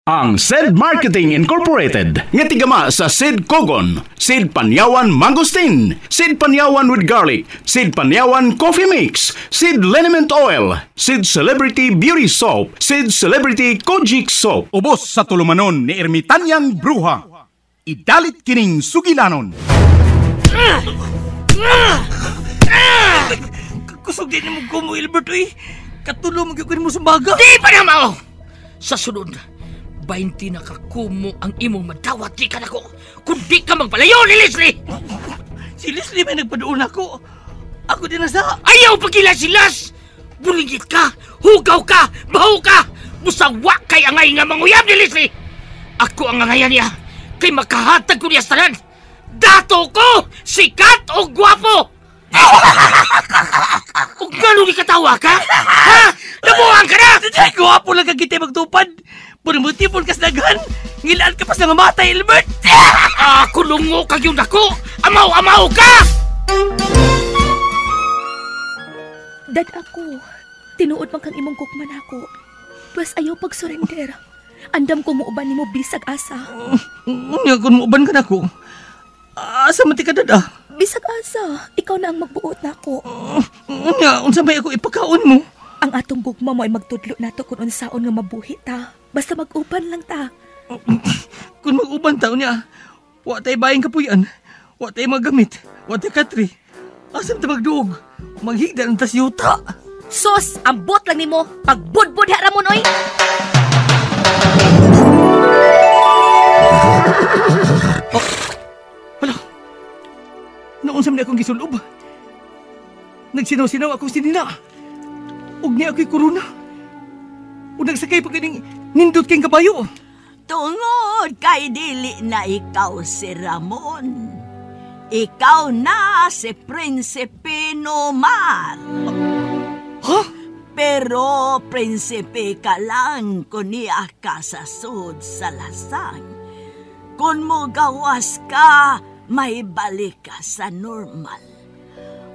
Ang SED Marketing Incorporated nga tigama sa SED Kogon, SED Panyawan Mangosteen, SED Panyawan with Garlic, SED Panyawan Coffee Mix, SED Liniment Oil, SED Celebrity Beauty Soap, SED Celebrity Kojic Soap. Ubos sa tulumanon ni Ermitanyang Bruha. Idalit kining sugilanon. Kusog din mo kumo, Ilbert, eh. Katulong magiging mo sa baga. Di pa na mao! Sa sunod, 20 na kakumo ang imong madawat di ka na ko. Kung di ka magpalayo ni Leslie! Si Leslie may nagpadoon ako. Ako din nasa... Ayaw pagkilasilas! Bulingit ka, hugaw ka, baho ka! Musawa kay angay nga manguyab ni Leslie! Ako ang angayan niya, kay makahatag ko niya sa tanan. Dato ko, sikat o gwapo! O gano'n ni katawa ka? Ha? Nabuhan ka na! Ay, gwapo lang kagiti magtupad. Purimuti-pun kas daghan. Ngilaan ka pas na mamatay, Ilbert. Kulungo kagyong dako! Amaw-amaw ka! Dad ako, tinuod man kang imong kukman ako. Plus ayaw pag-surrender. Andam ko muuban ni mo bisag asa. Nga kung muuban ka na ko. Asa mati ka, Dad, ah? Bisag asa, ikaw na ang magbuot na ako. Nga, unsa may ako ipakaon mo? Ang atong gugma mo ay magtudlo nato kung unsaon nga mabuhi ta. Basta mag-uban lang ta. Kung mag-uban taon niya, wa tayo bayang kapuyan, wa tayo magamit, wa tayo katri. Asam ta magduog, maghigda ng tasyuta. Sos, ambot lang nimo, pagbudbud haramon, oy! Hala, naunsam na akong gisulob. Nagsinaw-sinaw akong sinina. Ug niya ako'y korona. O nagsakay pa ganing nindot kayong kabayo. Tungod kay dili na ikaw si Ramon. Ikaw na si Prinsipe Nomar. Ha? Pero prinsipe ka lang kung niya ka sa sud sa lasang. Kung mo gawas ka, may balik ka sa normal.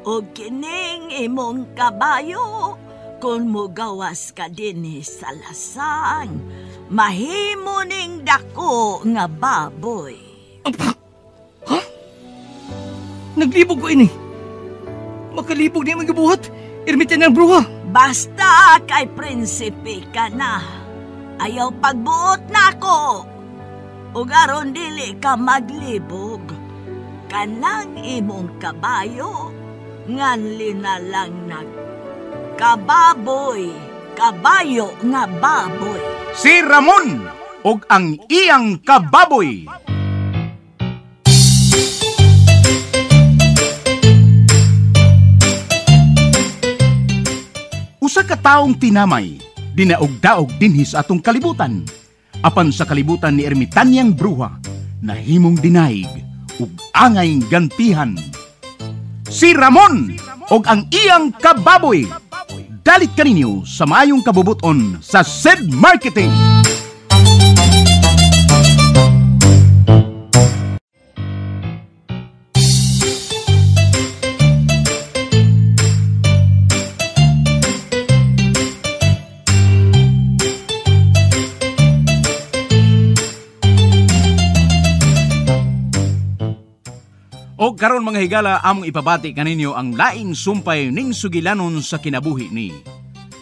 O kining imong kabayo, kung mo gawas ka din sa lasang, mahimo ning dako nga baboy. Ha? Naglibog ko ini. Makalibog niya magabuhat. Ermitan ng bruha. Basta kay prinsipe ka na. Ayaw pagbuot na ko. Ug aron dili ka maglibog. Kanang imong kabayo, nganli na lang kababoy, kabayo nga baboy. Si Ramon og ang iyang kababoy. Usa ka taong tinamay, dinaog-daog dinhi sa atong kalibutan. Apan sa kalibutan ni Ermitanyang Bruha, nahimong dinaig ug angay gantihan. Si Ramon og ang iyang kababoy. Dalit kaninyo sa maayong kabubuton sa SED Marketing. O karon mga higala, among ipabati kaninyo ang laing sumpay ning sugilanon sa kinabuhi ni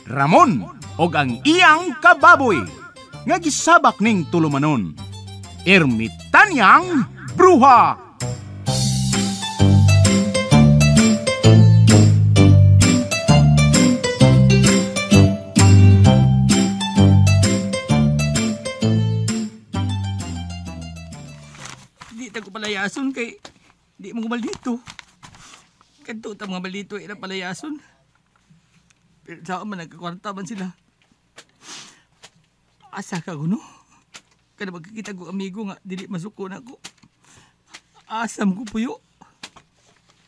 Ramon og ang iyang kababoy nga gisabak ning tulumanon, Ermitanyang Bruha. Di ta ko palayason kay di mo maldito. Kadto ta mga maldito ina palayason. Pero saan man nagkakwarta man sila. Asa ka kuno? Kada magkikita ko amigo nga dili masuko na ko. Asam ko puyo.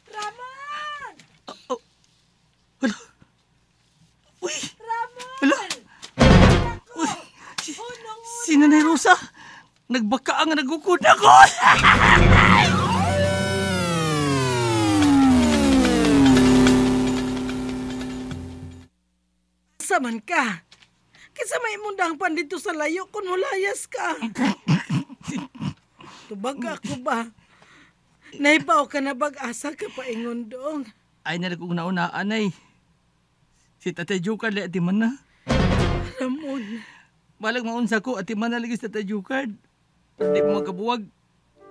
Ramon! Hala. Uy! Ramon! Hala. Uy! Si Nanay Rosa. Nagbaka ang nagukod ako. Saman ka. Kisa may mundang pan dito sa layo kung mulayas ka. Tubag ako ba? Naibaw ka na bag-asa ka pa ingon dong. Ay na kong naunaan ay. Si Tatay Jukard li ati man na. Ramon, Balag maunsa ko ati man na lagi sa Tatay Jukard. Pero di mo magkabuwag.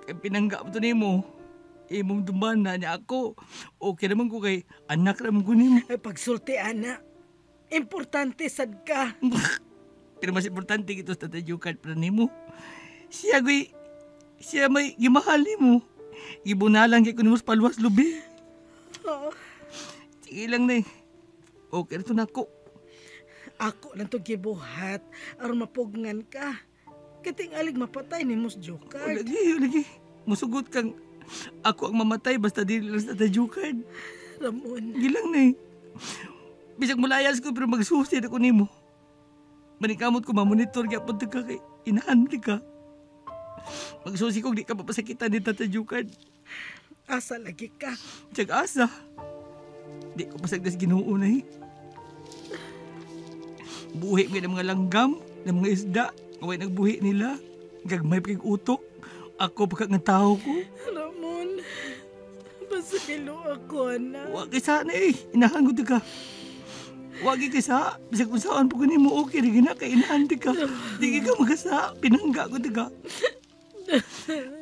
Kaya pinangga mo to nimo. Imong dumban na niya ako. Okay naman ko kay anak naman ko nimo. ay pagsulti ana. Importante sad ka. Pero mas importante ito sa Tatay Jukard para nimo. Siya may gimahal nimo. Gibunalang kay kuno sa palwas lubi. Oh, Sige lang na eh. Okay na to na ako. ako lang to gibuhat aron mapugngan ka. Katingalig mapatay ni Mus Jokard. Lagi. Musugot kang ako ang mamatay basta dili lang sa Tatay Jukard. Ramon, Gilang na eh. Bisag mulayas ko pero magsusi na ko nimo. Manikamot ko mamonitor kaya punta ka kay inahanti ka. Magsusi ko di ka mapasakitan ni Tatay Jukard. asa lagi ka. Tiyag asa. Di ko pasagdas Ginoo na eh. Buhi mga mga langgam, ng mga isda, kaway nagbuhi nila. Gagmay pa kong utok. Ako pa kang tao ko. Ramon, pasakilo ako, anak. Huwag kay sana eh. Inahangot ka. Huwag kay sa. Bisag kung saan po ganin mo okay. Rin na kay inahanti ka. Di ka magasa. Pinangga ko ka.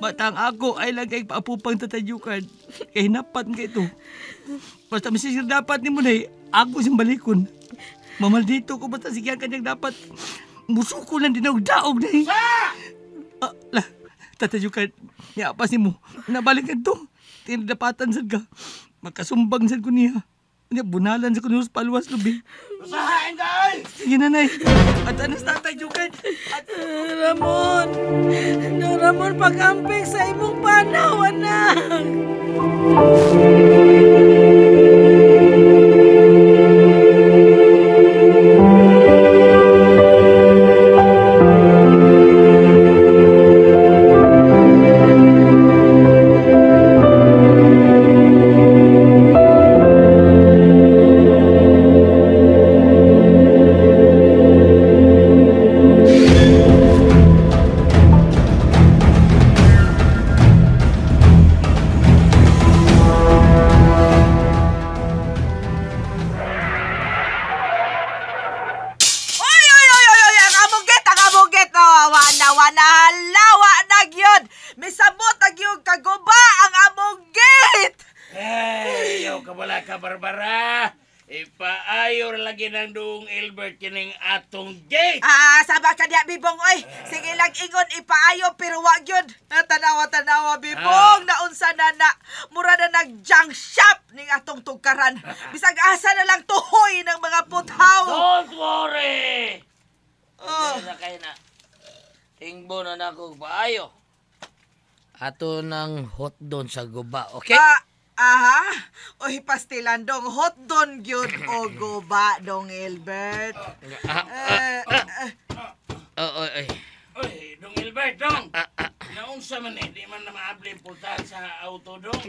Batang ako ay lang kay paapupang Tatay Jukard. Kaya hinapat ka ito. Basta masisir dapat ni mo na eh. Ako siyang balikon. Mamaldito ko basta sige kanyang dapat. Musuko lang din daog na eh. Tatay Jukard, niapas ni mo. Nabalik ka ito. Tinadapatan sad ka. Magkasumbang sad ko niya. Bunalan sa kuno sa palwas lubi. Usahain ka! Sige nanay. At ano sa Tatay Jukard? Ramon, Ramon, pag-amping sa imong panaw, anak. Misabot na gyud kaguba ang among gate. Hey, yaw ka wala ka, Barbara. Ipaayor lagi ng doong Albert kining atong gate. Sabak ka diya, Bibong, oy. Sige lang ingon ipaayo, pero wag yun. Tanawa-tanawa, Bibong. Naunsa na mura na nag-junk shop ning atong tugkaran. Bisag asa na lang tuhoy ng mga puthaw. Don't worry. Oh. Na kayo na. Tingbo na na kong paayo. Ato ng hot doon sa guba, okay? Oy, pastilan dong hot don gyud o guba dong Albert. Oy, dong Albert, dong. Naunsa man di man na maabli pultahan sa auto, dong.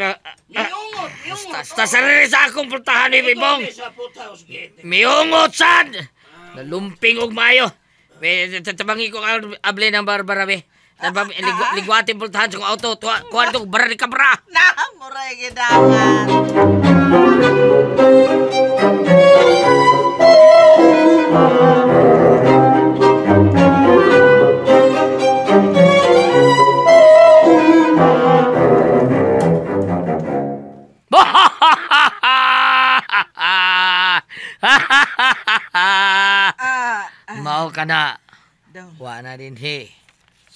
Miungot. Basta sarili sa akong pultahan ni Bibong. Sa puthouse gate. Miungot, sad! Nalumping og mayo. Tatabangi ko abli ng Barbara, be. Ligwatin pultahan sa kong auto. Kuha ito, bara ni kabra. Muray gidangan. Mao ka na. Wa na din he.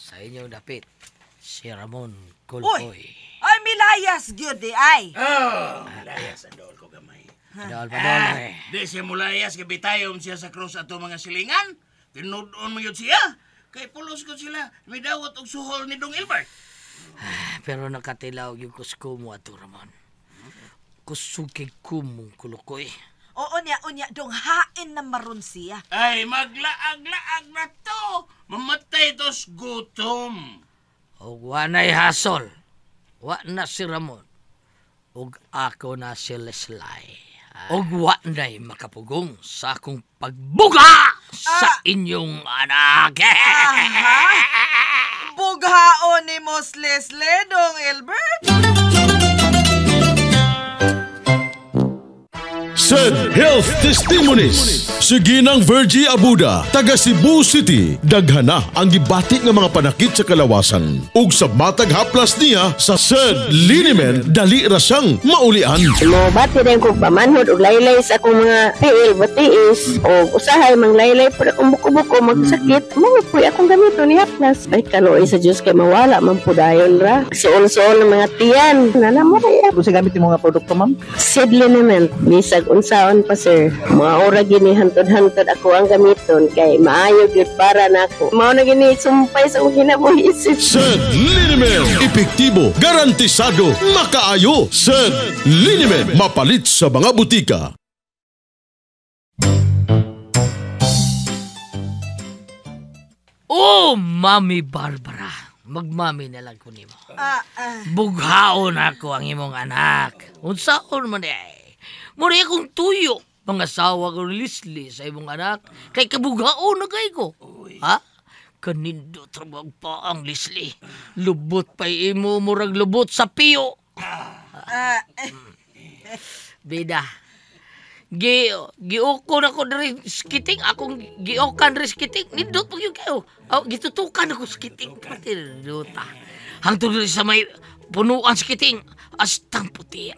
Sa inyong dapit, si Ramon Kulkoy. Ay, milayas gyud di ay. Mulayas ang doon ko gamay. Padol. Di siya mulayas, kabitayom siya sa cross ato mga silingan. Tinudon mo yun siya. Kay pulos ko sila, may dawat og suhol ni Dong Albert. Pero nakatilaw yung kuskumo ato, Ramon. Kusugay kumong Kulkoy. Oo unya dong hain na maron siya. Ay, maglaag-laag na to. Mamatay tos gutom. O wanay hasol. Wa na si Ramon. Ug ako na si Leslay. Og wa na'y makapugong sa akong pagbuga sa inyong anak. Bughaon ni Mos Leslie, Dong Albert. Said Health Testimonies. Sige ng Virgie Abuda, taga Cebu City. Daghana ang gibati nga mga panakit sa kalawasan. Ug sa matag haplas niya sa said liniment, dali ra siyang maulian. Mo bati rin kong pamanhod og laylay sa akong mga tiil, batiis o usahay mang laylay para kung buko-buko magsakit. Mga po'y akong gamito ni haplas. Ay kanoy sa Diyos kay mawala man po dayon ra. Suol-suol ng mga tiyan. Nanamay. Kung sa gamit yung mga produkto, ma'am? Said liniment, bisag unsaon pa sir. Mga ora gini hantod-hantod ako ang gamiton kay maayo gyud para nako. Mao na gini sumpay sa akong kinabuhi isip. Said liniment, epektibo, garantisado, makaayo. Said liniment, mapalit sa mga butika. Oh, Mami Barbara. Magmami na lang ko nimo. Bughaon ako ang imong anak. Unsaon man ay? Muna akong tuyo. Mga asawa ko Leslie sa imong anak. Kay kabughaon na kay ko. Ha? Kanindo trabag pa ang Leslie. Lubot pa imo murag lubot sa piyo. Bida. Giokon ako diri skiting. Akong giokan diri skiting. Nindot pag yung kayo. Gitutukan ako skiting. Pati nindota. Hangtod diri sa may punuan skiting. Astang puti.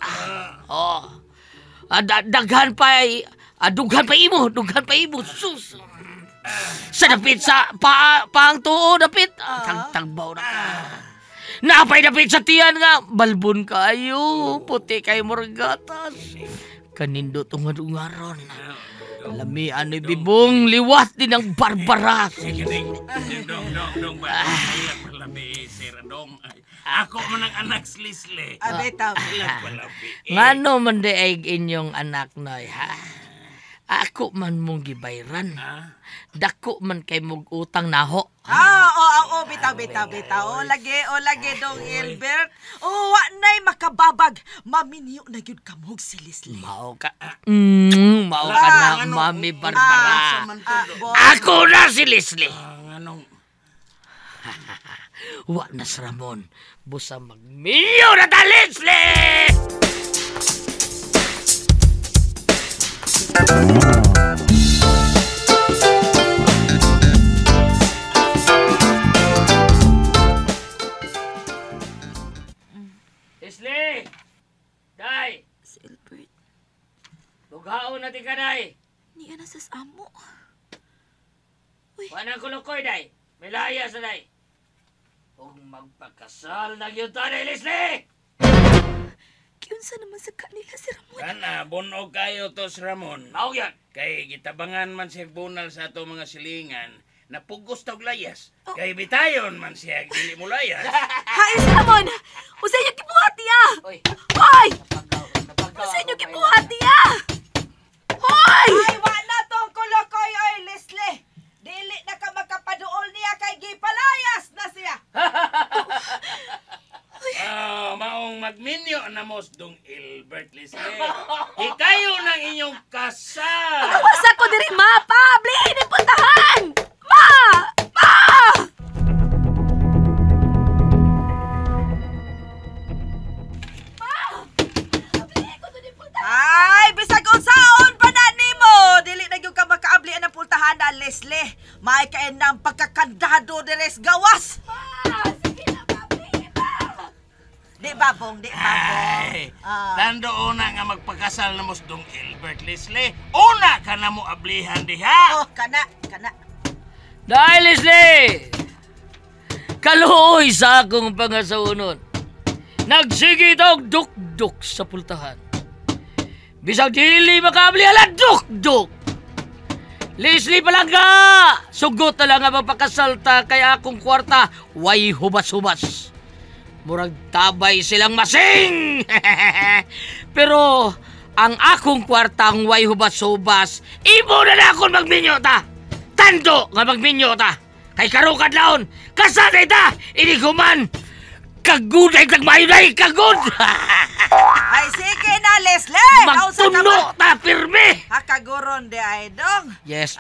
Daghan pa dughan pa imo sus sa dapit sa paang tuo dapit tagbaw na ka napay dapit sa tiyan nga balbon kayo puti kayo morgatas kanindo tungadungaron lamian ni bibong liwat din ang Barbara. Ako man ang anak Leslie. Abeta. Ngano man di ay inyong anak noy, ha? Ako man mong gibayran. Dako man kay mong utang naho. Bitaw. O lagi, Dong Albert. Wa na'y makababag. Maminyo na yun kamog si Leslie. Mao ka na, Mami Barbara. Ako na si Leslie. Wa na si Ramon. Busa magminyo na ta, Leslie! Leslie! Day! Si Albert, Bughaon natin ka, Day! niya na sas amo. Wanang kulukoy, Day! May laya sa Day! Kung magpakasal na yun tayo, Leslie! Kiunsa naman sa kanila si Ramon. Kana, bunog kayo to si Ramon. Mao yan! Kay gitabangan man siya bunal sa ato mga silingan na pugos tawag layas. Kay bitayon man siya, dili mo layas. Hay si Ramon! Usay niyo kibuhat niya! Hoy! Hoy! Usay niyo kibuhat niya! Hoy! Ay, wala tong kolokoy, oy, Leslie. Dili na ka makapaduol niya kay gipalayas na siya. Maong magminyo na mos Dong Albert, Leslie. Hikayo ng inyong kasal. Awas ako diri, ma! Pa! Blihin ang puntahan! Ma! Ma! Ay, bisag unsaon pa na nimo. Dili na gyud ka makaabli ang pultahan na, Leslie. May kain ng pagkakandado deres gawas. Sige na, ma! Blihin pa! Di babong. Ay, tando una nga magpakasal na mos Dong Albert, Leslie. Una ka na mo ablihan diha. Oh, kana. Dahil, Leslie! Kaluoy sa akong pangasaunon. Nagsige daw duk-duk sa pultahan. Bisag dili makabli ala duk-duk. Leslie Palangga! Sugot na lang ang magpakasalta kaya akong kwarta way hubas-hubas. Murag tabay silang masing! Pero ang akong kwartang way hubas-hubas, imo na akong magminyo ta! Tando nga magminyo ta! Kay karukad laon, kasanay ta! Iniguman! Kagud ay tagmayo na kagud! Ay sige na, Leslie! Magtuno ta, pirmi! Hakaguron de ay dong. Yes,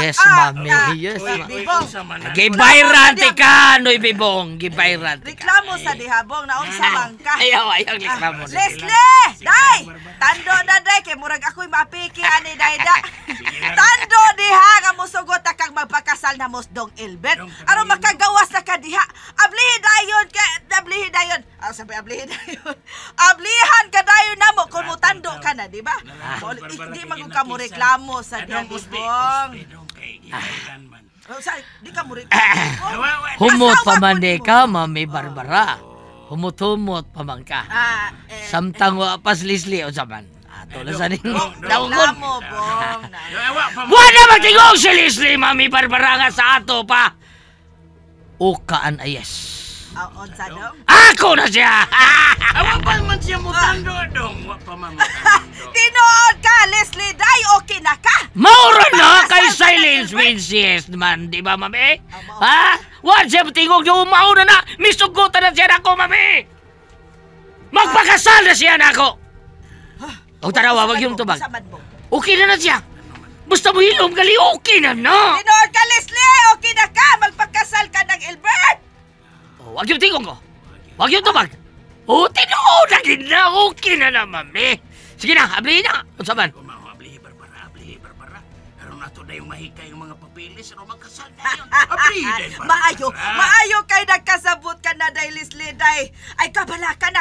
yes, mami. Yes, Bibong. gibayrante ka, noy bibong. Gibayrante ka. Reklamo sa dihabong, naunsa man ka. Ayaw, reklamo. Leslie! Day! Tando na, day. Kay murag ako'y mapiki, ani, day, da. Tando, diha, nga musugot na kang magpakasal na musdong Ilbert. Aron makagawas na ka, diha. Ablihi dayon, ablihi dayon. Sabi, ablihi dayon. Ablihan ka dayon na mo, kung mutando ka na, di ba? Hindi magong ka mo reklamo sa diyang bibong. Di ka mo reklamo. Humot pa man ka, Mami Barbara. Humot-humot pa man ka. Samtang wapas Leslie o saman. Ato na sa ning daungon. Buwan na magtingog si Leslie, Mami Barbara nga sa ato pa. Ukaan ayes. Unsa dong? Ako na siya! Awa pa man siya mutando dong. Wa pa man mutando. Tinuod ka, Leslie, day, okay na ka? Maura na kay silence means yes man, di ba, Mami? Ha? Wala siya tingog yung mauna na. Misugutan na siya na ako, Mami. Magpakasal na siya na ako. O tarawa, wag yung tubag. Okay na siya. Basta mo hilom gali, okay na no. Tinuod ka, Leslie, okay na ka. Magpakasal ka ng Ilbert. Wag yung tingog ko. Wag yung tubag. O, tinuod na gina. Okay na na, Mami. Sige na, ablihin na. Unsa man? Ablihin, Barbara. Aron nato na yung mahikay yung mga papilis. Aron magkasal na yun. Ablihin, Barbara. Maayo kay nagkasabot ka na, day, Leslie, day. Ay, kabala ka.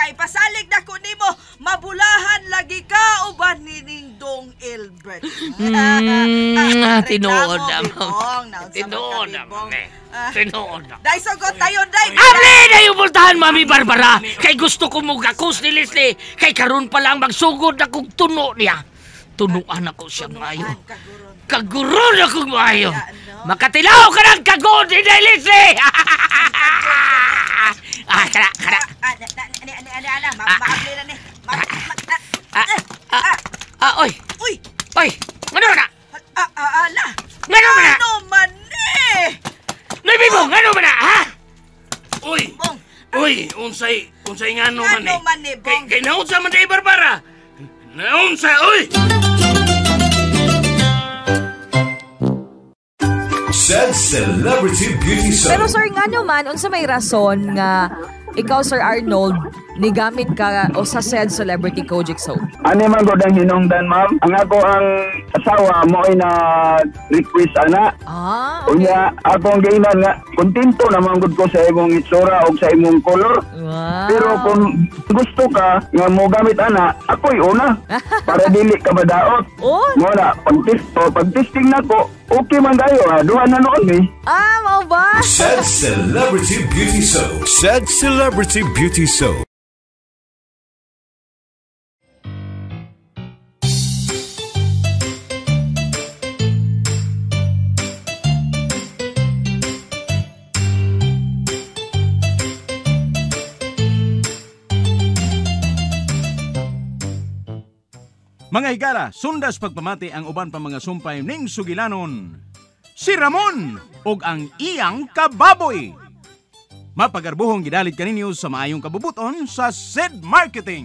Ipasalig na ko nimo. Mabulahan lagi ka, uban ni Ningdong Ilbert. Tinuod na, Mami. Tinuod na, Mami. Tinuod na. Day, sugot tayo, day. Abli na yung bultahan, Mami Barbara. Kay gusto ko mugakos ni Leslie. Kay karon pa lang magsugod na kong tuno niya. Tunuan ako siya maayo. Kaguron ako maayo. Makatilaw ka ng kagod ni Leslie. Kara. Maabli na ni. Oy. Ngano na? Ala. Ngano na? Ano man ni? Naibibong, ngano na, ha? Uy, unsay ngano man eh. Ngano man ni, Bong? Kay naunsa man day, Barbara. Naunsa, uy! Said Celebrity Beauty Show. Pero sir, ngano man, unsa may rason nga ikaw, Sir Arnold, nigamit ka o sa said Celebrity Kojic Soap? Ano man ko dang hinungdan, ma'am? Ang ako ang asawa mo ay na-request, ana. Okay. Unya, akong gainan nga, kontento naman gud ko sa imong itsura o sa imong color. Wow. Pero kung gusto ka nga mo gamit, ana, ako'y una. Para dili ka madaot. Muna, pag-testing na ko, okay man kayo, ha? Duha na noon, eh. Mau ba? Said Celebrity Beauty Show. Said Celebrity Beauty Show. Mga higala, sundas pagpamati ang uban pa mga sumpay ning sugilanon. Si Ramon ug ang iyang kababoy. Mapagarbuhong gidalit kaninyo sa maayong kabubuton sa SED Marketing.